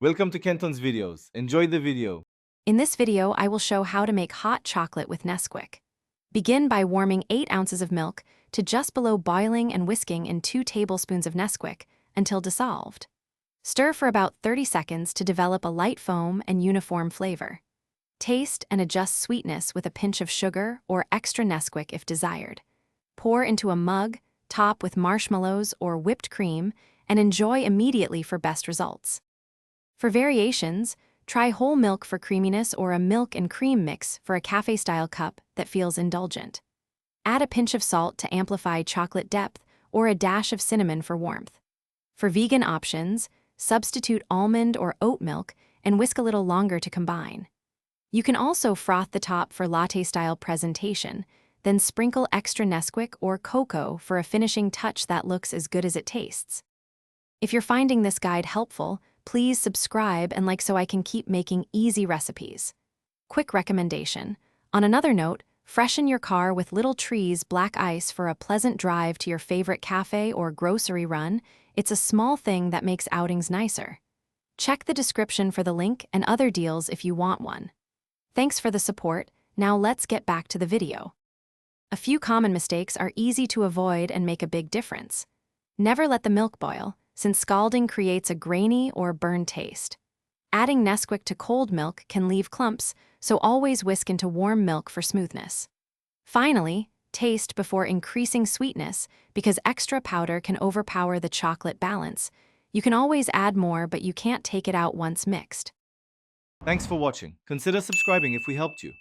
Welcome to Kenton's videos. Enjoy the video. In this video, I will show how to make hot chocolate with Nesquik. Begin by warming 8 ounces of milk to just below boiling and whisking in 2 tablespoons of Nesquik until dissolved. Stir for about 30 seconds to develop a light foam and uniform flavor. Taste and adjust sweetness with a pinch of sugar or extra Nesquik if desired. Pour into a mug, top with marshmallows or whipped cream, and enjoy immediately for best results. For variations, try whole milk for creaminess or a milk and cream mix for a cafe-style cup that feels indulgent. Add a pinch of salt to amplify chocolate depth or a dash of cinnamon for warmth. For vegan options, substitute almond or oat milk and whisk a little longer to combine. You can also froth the top for latte-style presentation, then sprinkle extra Nesquik or cocoa for a finishing touch that looks as good as it tastes. If you're finding this guide helpful, please subscribe and like so I can keep making easy recipes. Quick recommendation. On another note, freshen your car with little trees black ice for a pleasant drive to your favorite cafe or grocery run. It's a small thing that makes outings nicer. Check the description for the link and other deals if you want one. Thanks for the support. Now let's get back to the video. A few common mistakes are easy to avoid and make a big difference. Never let the milk boil, since scalding creates a grainy or burned taste. Adding Nesquik to cold milk can leave clumps, so always whisk into warm milk for smoothness. Finally, taste before increasing sweetness, because extra powder can overpower the chocolate balance. You can always add more, but you can't take it out once mixed. Thanks for watching. Consider subscribing if we helped you.